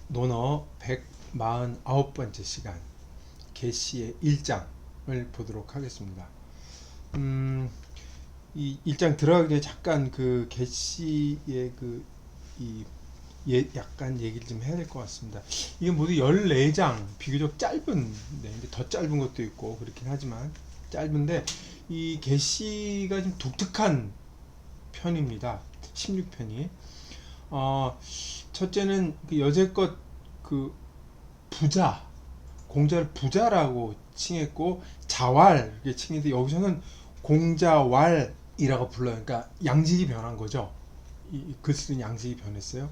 논어 149번째 시간 계시의 1장을 보도록 하겠습니다. 이 1장 들어가기 전에 잠깐 그 계시의 약간 얘기를 좀 해야 될 것 같습니다. 이게 모두 14장, 비교적 짧은, 근데 더 짧은 것도 있고 그렇긴 하지만 짧은데, 이 계시가 좀 독특한 편입니다. 16편이. 첫째는 그 여태껏 그 부자, 공자를 부자라고 칭했고 자왈 이렇게 칭했는데, 여기서는 공자왈이라고 불러요. 그러니까 양식이 변한 거죠. 이 글쓰는 양식이 변했어요.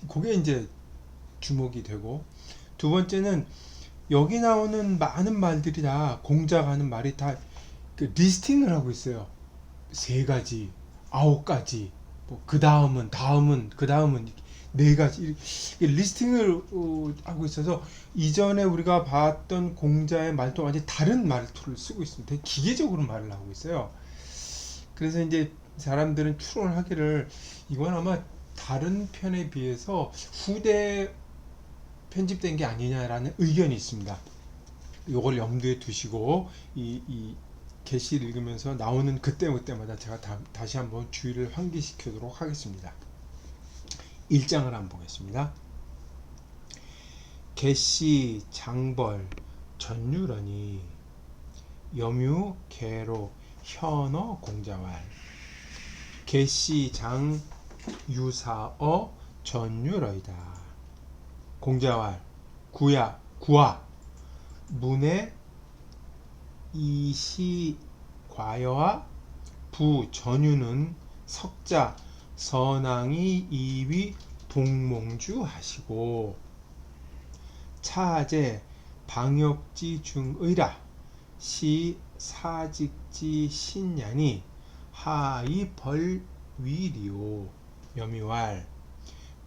그게 이제 주목이 되고, 두 번째는 여기 나오는 많은 말들이 다, 공자가 하는 말이 다 그 리스팅을 하고 있어요. 세 가지, 아홉 가지, 뭐 그 다음은 그 다음은 네 가지, 리스팅을 하고 있어서 이전에 우리가 봤던 공자의 말도 완전히 다른 말투를 쓰고 있습니다. 되게 기계적으로 말을 하고 있어요. 그래서 이제 사람들은 추론을 하기를, 이건 아마 다른 편에 비해서 후대 편집된 게 아니냐라는 의견이 있습니다. 이걸 염두에 두시고 이 게시를 읽으면서 나오는 그때마다 제가 다시 한번 주의를 환기시키도록 하겠습니다. 1장을 한번 보겠습니다. 개씨 장벌 전유러니 염유 계로 현어 공자왈 개씨 장 유사어 전유러이다. 공자왈 구하 문의 이시 과여와 부전유는 석자 선왕이 이위 동몽주 하시고 차제 방역지 중의라 시 사직지 신년이 하이 벌위리오 염유왈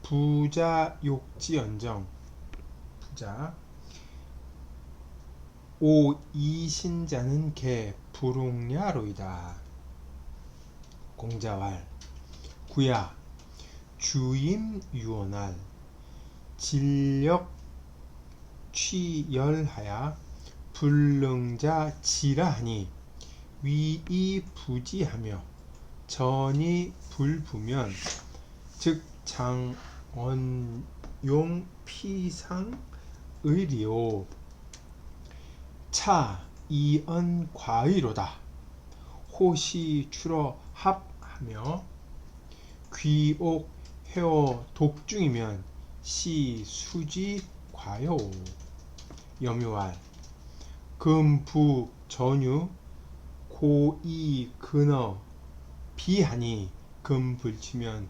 부자 욕지언정 부자 오 이신자는 개 부롱야로이다. 공자왈 구야 주임 유언할 진력 취열하야 불능자 지라하니 위이 부지하며 전이 불부면 즉 장언용 피상 의리오 차 이언 과의로다. 호시 추러 합하며 귀옥 회어 독중이면 시 수지 과요 염유할 금부 전유 고이 근어 비하니 금불치면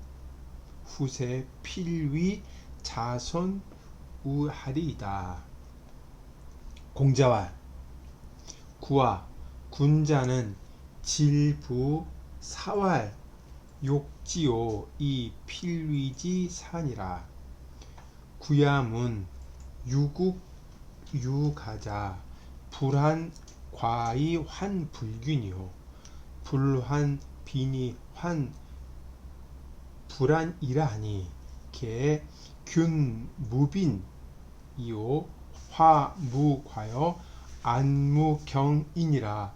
후세 필위 자손 우하리이다. 공자왈 구와 군자는 질부 사왈 욕지오 이 필위지 산이라. 구야문 유국 유가자 불한 과이 환 불균이요 불환 비니 환 불안이라 하니 개균 무빈이요 화무과여 안무경이니라.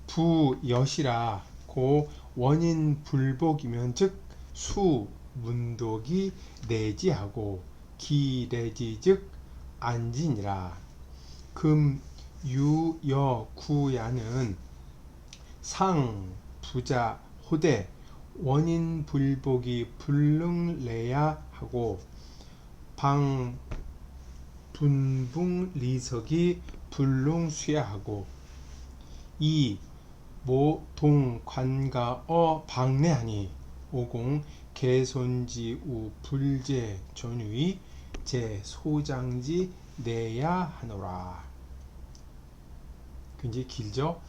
부여시라 고 원인 불복이면 즉 수 문독이 내지하고 기내지 즉 안진이라. 금 유여 구야는 상 부자 호대 원인 불복이 불능래야 하고 방 분붕 리석이 불능수야하고 이 모동 관가어 방내하니 오공 개손지 우 불제 전유이 제 소장지 내야 하노라. 굉장히 길죠?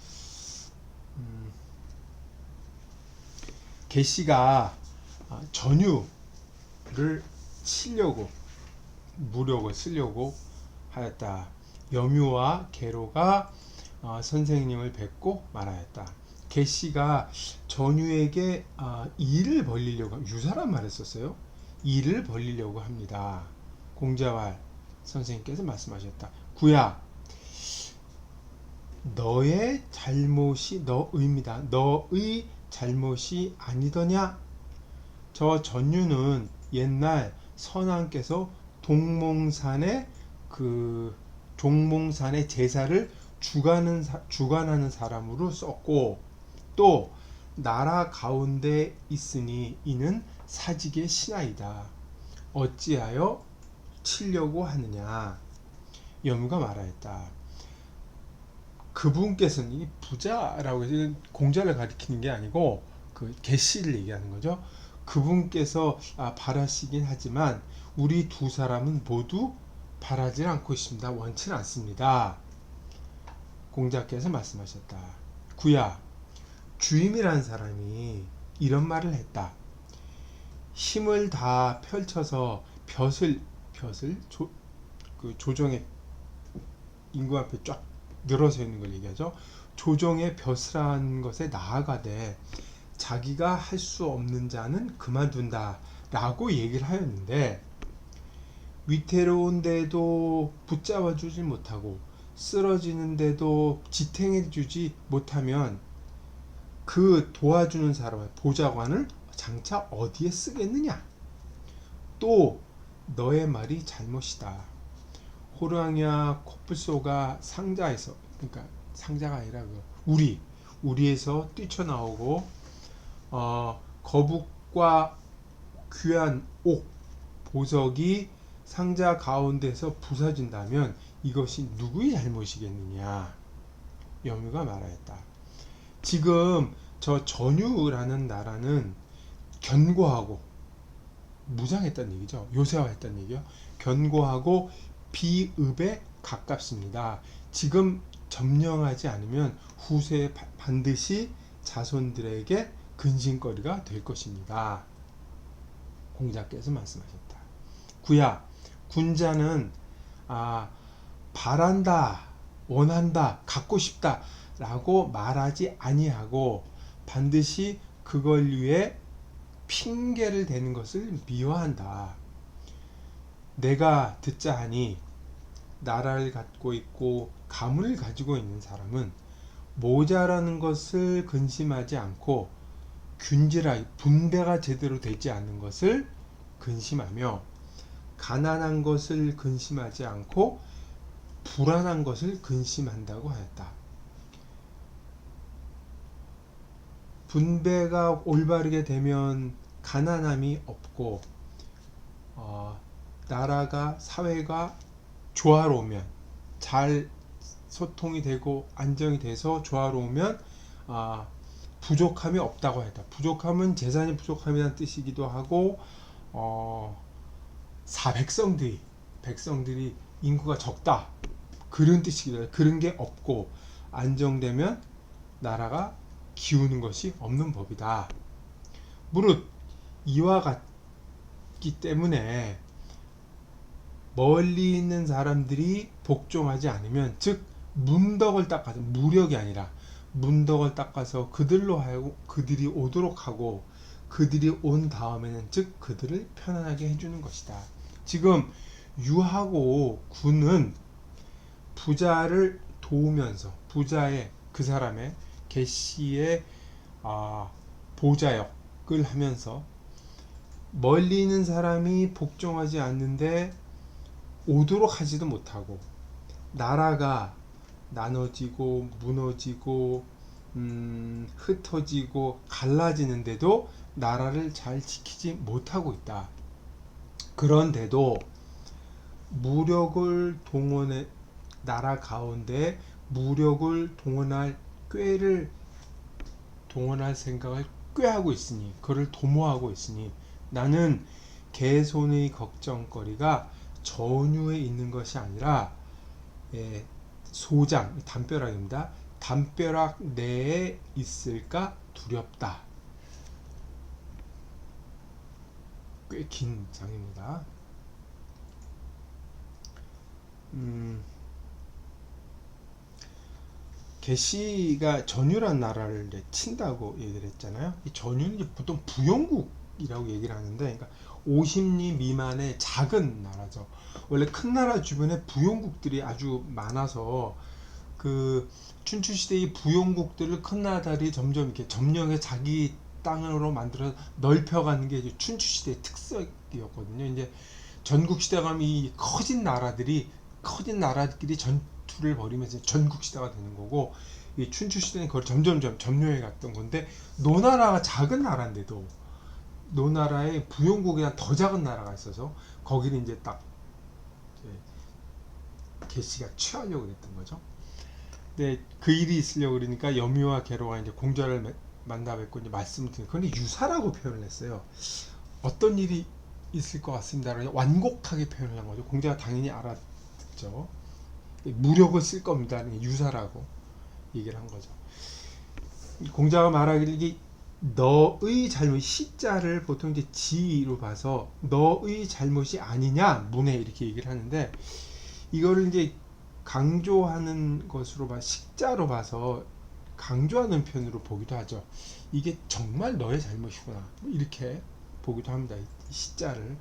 개씨가 전유를 치려고 무력을 쓰려고 하였다. 염유와 계로가 선생님을 뵙고 말하였다. 개씨가 전유에게 일을 벌리려고, 유사란 말을 썼어요. 일을 벌리려고 합니다. 공자왈 선생님께서 말씀하셨다. 구야, 너의 잘못이 너의입니다. 너의 잘못이 아니더냐? 저 전유는 옛날 선왕께서 동몽산에 종몽산의 제사를 주관하는 사람으로 썼고, 또 나라 가운데 있으니 이는 사직의 신하이다. 어찌하여 치려고 하느냐? 여무가 말하였다. 그분께서는 이 부자라고 해서 공자를 가리키는 게 아니고 그 계시를 얘기하는 거죠. 그분께서 바라시긴 하지만 우리 두 사람은 모두 바라지 않고 있습니다. 원치는 않습니다. 공자께서 말씀하셨다. 구야, 주임이라는 사람이 이런 말을 했다. 힘을 다 펼쳐서 벼슬 조정의 인구 앞에 쫙 늘어서 있는 걸 얘기하죠. 조정의 벼슬한 것에 나아가되 자기가 할 수 없는 자는 그만둔다 라고 얘기를 하였는데, 위태로운데도 붙잡아 주지 못하고 쓰러지는데도 지탱해 주지 못하면 그 도와주는 사람의 보좌관을 장차 어디에 쓰겠느냐? 또 너의 말이 잘못이다. 호랑이와 코뿔소가 상자에서, 그러니까 상자가 아니라 우리에서 뛰쳐나오고 거북과 귀한 옥 보석이 상자 가운데서 부서진다면 이것이 누구의 잘못이겠느냐? 여무가 말하였다. 지금 저 전유라는 나라는 견고하고 무장했다는 얘기죠. 요새화했다는 얘기요. 견고하고 비읍에 가깝습니다. 지금 점령하지 않으면 후세에 반드시 자손들에게 근심거리가 될 것입니다. 공자께서 말씀하셨다. 구야, 군자는 바란다, 원한다, 갖고 싶다 라고 말하지 아니하고 반드시 그걸 위해 핑계를 대는 것을 미워한다. 내가 듣자 하니 나라를 갖고 있고 가문을 가지고 있는 사람은 모자라는 것을 근심하지 않고 분배가 제대로 되지 않는 것을 근심하며 가난한 것을 근심하지 않고 불안한 것을 근심한다고 하였다. 분배가 올바르게 되면 가난함이 없고 나라가 사회가 조화로우면 잘 소통이 되고 안정이 돼서 조화로우면 부족함이 없다고 했다. 부족함은 재산이 부족함이라는 뜻이기도 하고 백성들이 인구가 적다 그런 뜻이기도 해요. 그런 게 없고 안정되면 나라가 기우는 것이 없는 법이다. 무릇 이와 같기 때문에 멀리 있는 사람들이 복종하지 않으면, 즉 문덕을 닦아서, 무력이 아니라 문덕을 닦아서 그들로 하여금 그들이 오도록 하고, 그들이 온 다음에는 즉 그들을 편안하게 해주는 것이다. 지금 유하고 군은 부자를 도우면서 부자의 그 사람의 계시의 보좌역을 하면서 멀리 있는 사람이 복종하지 않는데 오도록 하지도 못하고 나라가 나눠지고 무너지고 흩어지고 갈라지는데도 나라를 잘 지키지 못하고 있다. 그런데도 무력을 동원해 나라 가운데 무력을 동원할 생각을 꾀하고 있으니, 그를 도모하고 있으니 나는 개손의 걱정거리가 전유에 있는 것이 아니라 소장, 담벼락입니다. 담벼락 내에 있을까 두렵다. 꽤 긴 장입니다. 계시가 전유란 나라를 친다고 얘기를 했잖아요. 이 전유는 보통 부영국 전국이라고 얘기를 하는데, 그러니까 50리 미만의 작은 나라죠. 원래 큰 나라 주변에 부용국들이 아주 많아서 그 춘추 시대의 부용국들을 큰 나라들이 점점 이렇게 점령해 자기 땅으로 만들어 넓혀가는 게 이제 춘추 시대의 특색이었거든요. 이제 전국 시대가 가면 이 커진 나라들끼리 전투를 벌이면서 전국 시대가 되는 거고, 이 춘추 시대는 그걸 점점점 점령해 갔던 건데, 노나라가 작은 나라인데도 노나라의 부용국이나 더 작은 나라가 있어서 거기를 이제 딱 계시가 취하려고 했던 거죠. 근데 그 일이 있으려고 그러니까 염유와 계로가 이제 공자를 만나 뵙고 이제 말씀을 드린, 그런데 유사라고 표현을 했어요. 어떤 일이 있을 것 같습니다. 완곡하게 표현을 한 거죠. 공자가 당연히 알았죠. 무력을 쓸 겁니다. 유사라고 얘기를 한 거죠. 공자가 말하기를 너의 잘못, 시자를 보통 이제 지로 봐서 너의 잘못이 아니냐 문에 이렇게 얘기를 하는데, 이거를 이제 강조하는 것으로 봐, 식자로 봐서 강조하는 편으로 보기도 하죠. 이게 정말 너의 잘못이구나 이렇게 보기도 합니다. 이 시자를.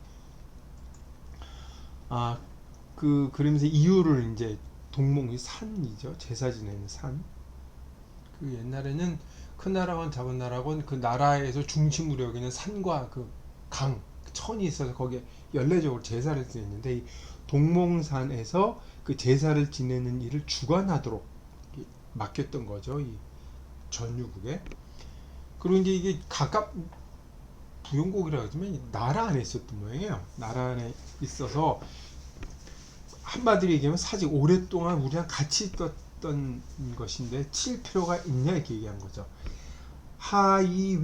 그러면서 이유를 이제 동몽이 산이죠. 제사 지내는 산. 그 옛날에는 큰 나라건 작은 나라건 그 나라에서 중심으로 여기는 산과 그 강, 천이 있어서 거기에 연례적으로 제사를 지냈는데, 이 동몽산에서 그 제사를 지내는 일을 주관하도록 맡겼던 거죠. 이 전유국에. 그리고 이제 이게 각각 부용국이라고 하지만 나라 안에 있었던 모양이에요. 나라 안에 있어서 한마디로 얘기하면 사직 오랫동안 우리랑 같이 있었던 것인데 칠 필요가 있냐 이렇게 얘기한 거죠. 하이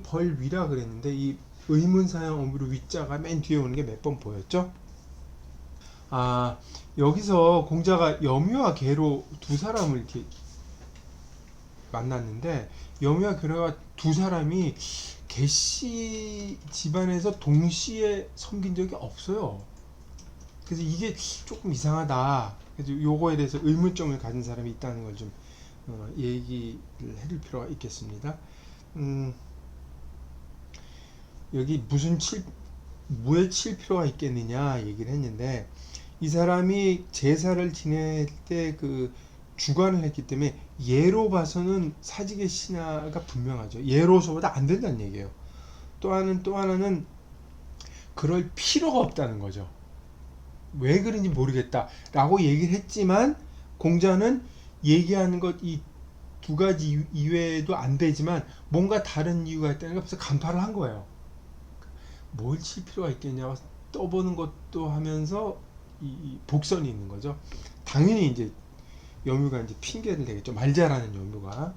벌 위라 그랬는데, 이 의문사형 어미로 위자가 맨 뒤에 오는 게 몇 번 보였죠? 여기서 공자가 염유와 계로 두 사람을 이렇게 만났는데, 염유와 계로가 두 사람이 계씨 집안에서 동시에 섬긴 적이 없어요. 그래서 이게 조금 이상하다. 그래서 요거에 대해서 의문점을 가진 사람이 있다는 걸 좀 얘기를 해줄 필요가 있겠습니다. 여기 뭐에 칠 필요가 있겠느냐 얘기를 했는데, 이 사람이 제사를 지낼 때 그 주관을 했기 때문에 예로 봐서는 사직의 신하가 분명하죠. 예로서보다 안 된다는 얘기예요. 또 하나는 그럴 필요가 없다는 거죠. 왜 그런지 모르겠다 라고 얘기를 했지만, 공자는 얘기하는 것 이 두 가지 이외에도 안 되지만 뭔가 다른 이유가 있다는 걸 벌써 간파를 한 거예요. 뭘 칠 필요가 있겠냐고 떠보는 것도 하면서 이 복선이 있는 거죠. 당연히 이제 염유가 이제 핑계를 대겠죠. 말 잘하는 염유가.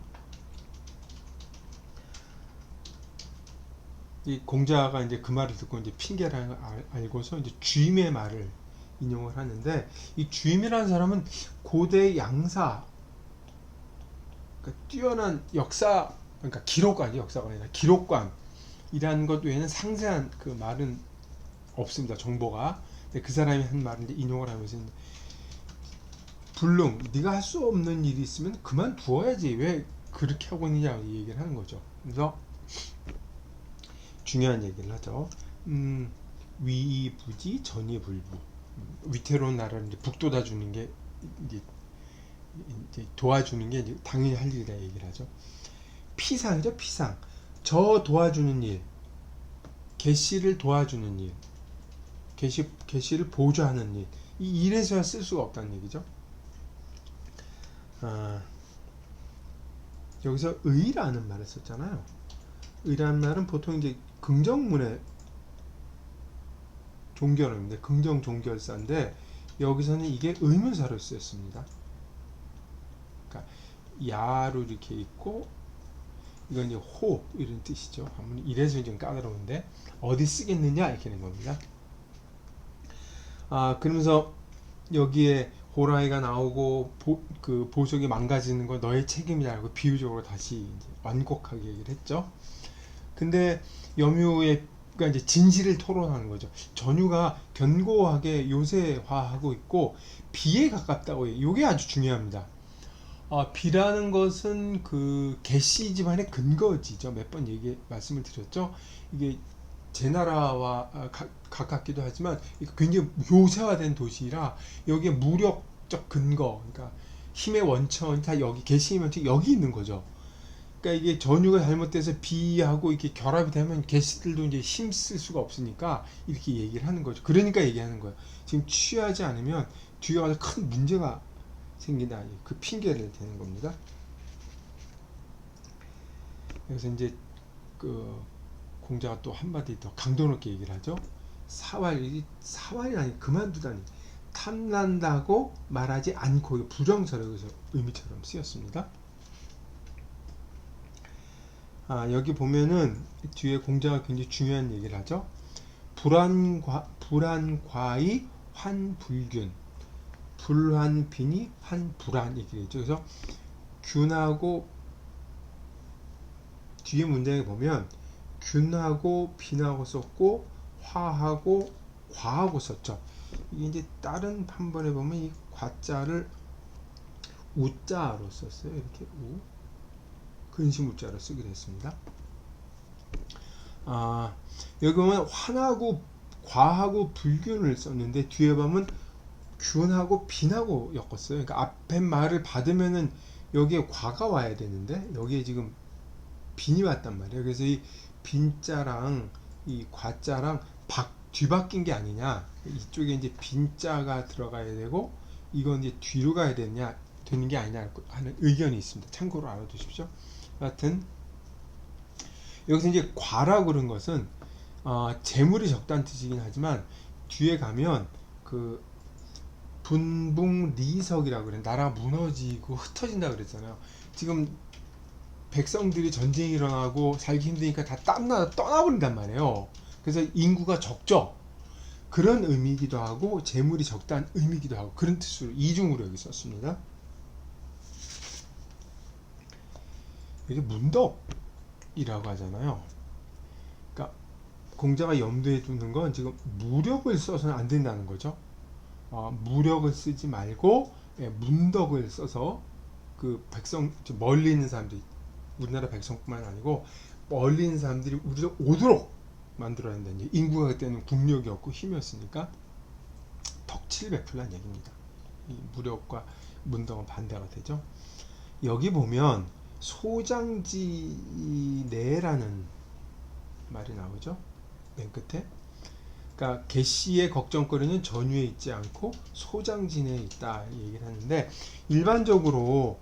이 공자가 이제 그 말을 듣고 이제 핑계를 알고서 이제 주임의 말을 인용을 하는데, 이 주임이라는 사람은 고대 양사, 그러니까 뛰어난 역사, 그러니까 기록관이 역사가 아니라 기록관이라는 것 외에는 상세한 그 말은 없습니다. 정보가. 그 사람이 한 말을 이제 인용을 하면서, 불능, 네가 할 수 없는 일이 있으면 그만두어야지 왜 그렇게 하고 있느냐 얘기를 하는 거죠. 그래서 중요한 얘기를 하죠. 위이부지 전이불부. 위태로운 나라를 이제 북돋아 주는 게 이제 도와주는 게 이제 당연히 할 일이라 얘기를 하죠. 피상이죠. 피상. 저 도와주는 일, 계시를 도와주는 일, 계시를 보조하는 일, 이 일에서야 쓸 수가 없다는 얘기죠. 여기서 의라는 말을 썼잖아요. 의라는 말은 보통 이제 긍정문의 종결어인데, 긍정 종결사인데, 여기서는 이게 의문사로 쓰였습니다. 그러니까 야로 이렇게 있고, 이건 이제 호 이런 뜻이죠. 이래서 좀 까다로운데 어디 쓰겠느냐 이렇게 된 겁니다. 그러면서 여기에 호라이가 나오고 그 보석이 망가지는 거 너의 책임이라고 비유적으로 다시 이제 완곡하게 얘기를 했죠. 근데 염유가 이제 진실을 토론하는 거죠. 전유가 견고하게 요새화하고 있고 비에 가깝다고 해요. 이게 아주 중요합니다. 비라는 것은 그 개씨 집안의 근거지죠. 몇 번 말씀을 드렸죠. 이게 제 나라와 가깝기도 하지만 굉장히 요새화된 도시라 여기에 무력적 근거, 그러니까 힘의 원천 다 여기 개시 힘의 원천 여기 있는 거죠. 그러니까 이게 전유가 잘못돼서 비하고 이렇게 결합이 되면 개시들도 이제 힘 쓸 수가 없으니까 이렇게 얘기를 하는 거죠. 그러니까 얘기하는 거예요. 지금 취하지 않으면 뒤에 가서 큰 문제가 생긴다. 그 핑계를 대는 겁니다. 그래서 이제 그 공자가 또 한마디 더 강도 높게 얘기를 하죠. 사활이 아니 그만두다니 탐난다고 말하지 않고 부정설에서 의미처럼 쓰였습니다. 여기 보면은 뒤에 공자가 굉장히 중요한 얘기를 하죠. 불안과의 환불균, 불환빈이 환불안 얘기를 했죠. 그래서 균하고 뒤에 문장에 보면 균하고 빈하고 썼고 화하고 과하고 썼죠. 이게 이제 다른 판본에 보면 이 과자를 우자로 썼어요. 이렇게 우 근심 우자로 쓰기로 했습니다. 여기 보면 환하고 과하고 불균을 썼는데 뒤에 보면 균하고 빈하고 엮었어요. 그러니까 앞에 말을 받으면은 여기에 과가 와야 되는데 여기에 지금 빈이 왔단 말이에요. 그래서 이 빈자랑 이 과자랑 뒤바뀐 게 아니냐. 이쪽에 이제 빈자가 들어가야 되고 이건 이제 뒤로 가야 되는 게 아니냐 하는 의견이 있습니다. 참고로 알아두십시오. 하여튼 여기서 이제 과라고 그런 것은 재물이 적다는 뜻이긴 하지만 뒤에 가면 그 분붕리석이라고 그래. 나라가 무너지고 흩어진다 그랬잖아요. 지금 백성들이 전쟁이 일어나고 살기 힘드니까 다 땀나서 떠나버린단 말이에요. 그래서 인구가 적죠. 그런 의미이기도 하고 재물이 적다는 의미이기도 하고 그런 뜻으로 이중으로 여기 썼습니다. 이게 문덕이라고 하잖아요. 그러니까 공자가 염두에 두는 건 지금 무력을 써서는 안 된다는 거죠. 무력을 쓰지 말고 문덕을 써서 그 백성 멀리 있는 사람들이 우리나라 백성뿐만 아니고 멀리 있는 사람들이 우리로 오도록 만들어야 한다는 얘기. 인구가 그때는 국력이 없고 힘이었으니까 덕치를 베풀라는 얘기입니다. 이 무력과 문덕은 반대가 되죠. 여기 보면 소장지내라는 말이 나오죠. 맨 끝에. 그러니까 개씨의 걱정거리는 전유에 있지 않고 소장지내에 있다 얘기를 하는데 일반적으로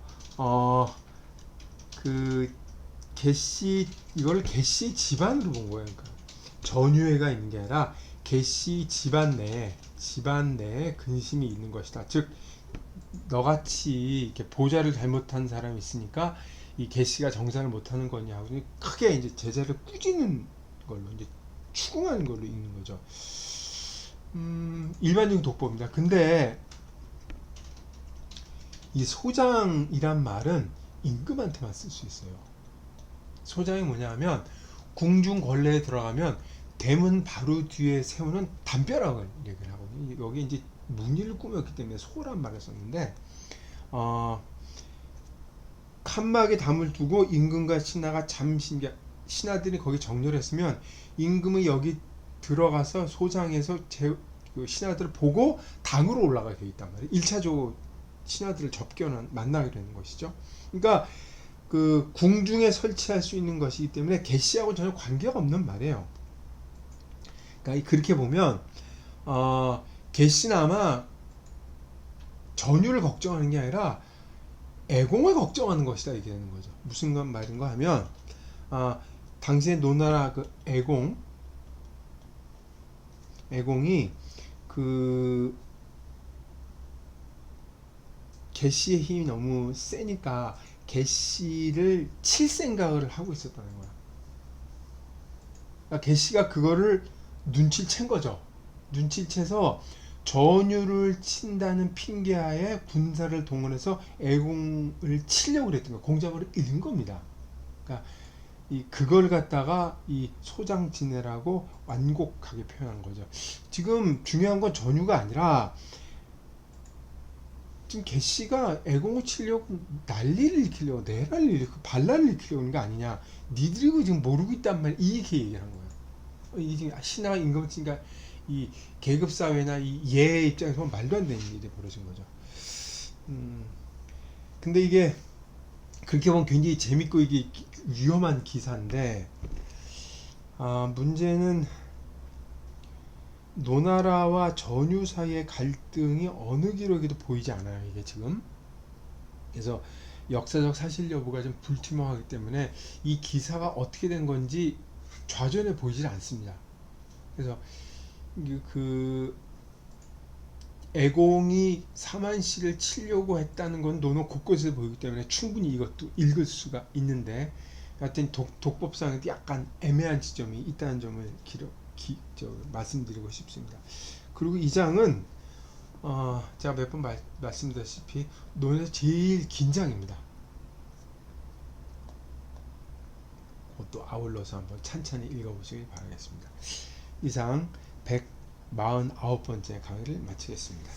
그 개씨 이걸 개씨 집안으로 본 거예요. 그러니까 전유회가 있는 게 아니라 개씨 집안 내에 근심이 있는 것이다. 즉 너같이 이렇게 보좌를 잘못한 사람이 있으니까 이 개씨가 정산을 못하는 거냐 하고 크게 이제 제자를 꾸짖는 걸로 이제 추궁하는 걸로 읽는 거죠. 일반적인 독법입니다. 근데 이 소장이란 말은 임금한테만 쓸 수 있어요. 소장이 뭐냐면 궁중 권례에 들어가면 대문 바로 뒤에 세우는 담벼락을 얘기를 하거든요. 여기 이제 문의를 꾸몄기 때문에 소란 말을 썼는데 칸막에 담을 두고 임금과 신하가 신하들이 거기 정렬했으면 임금은 여기 들어가서 소장에서 그 신하들을 보고 당으로 올라가게 돼 있단 말이에요. 1차적으로 신하들을 접견한 만나게 되는 것이죠. 그러니까 그 궁중에 설치할 수 있는 것이기 때문에 개씨하고 전혀 관계가 없는 말이에요. 그러니까 그렇게 보면 개씨는 아마 전유를 걱정하는 게 아니라 애공을 걱정하는 것이다 이게 되는 거죠. 무슨 말인가 하면 당시에 노나라 그 애공이 그 개씨의 힘이 너무 세니까 개씨를 칠 생각을 하고 있었다는 거야. 그러니까 개씨가 그거를 눈치를 챈 거죠. 눈치를 채서 전유를 친다는 핑계하에 군사를 동원해서 애공을 치려고 그랬던 거예요. 공작을 잃은 겁니다. 그러니까 그걸 갖다가 이 소장지내라고 완곡하게 표현한 거죠. 지금 중요한 건 전유가 아니라 지금 개씨가 애공을 치려고 난리를 일으키려고 내란을 일으키고 반란을 일으키려고 하는 거 아니냐. 니들이고 지금 모르고 있단 말이야. 이렇게 얘기를 한 거예요. 이게 지금 신화가 임금치니까 이 계급 사회나 이 얘 입장에서 보면 말도 안 되는 일이 벌어진 거죠. 근데 이게 그렇게 보면 굉장히 재밌고 이게 위험한 기사인데, 문제는 노나라와 전유 사이의 갈등이 어느 기록에도 보이지 않아요. 이게 지금. 그래서 역사적 사실 여부가 좀 불투명하기 때문에 이 기사가 어떻게 된 건지 좌전해 보이질 않습니다. 그래서 그 애공이 사만시를 치려고 했다는 건 노노 곳곳에서 보이기 때문에 충분히 이것도 읽을 수가 있는데, 하여튼 독법상에도 약간 애매한 지점이 있다는 점을 말씀드리고 싶습니다. 그리고 이 장은 제가 몇 번 말씀드렸다시피 논에서 제일 긴 장입니다. 그것도 아울러서 한번 찬찬히 읽어보시기 바라겠습니다. 이상 149번째 강의를 마치겠습니다.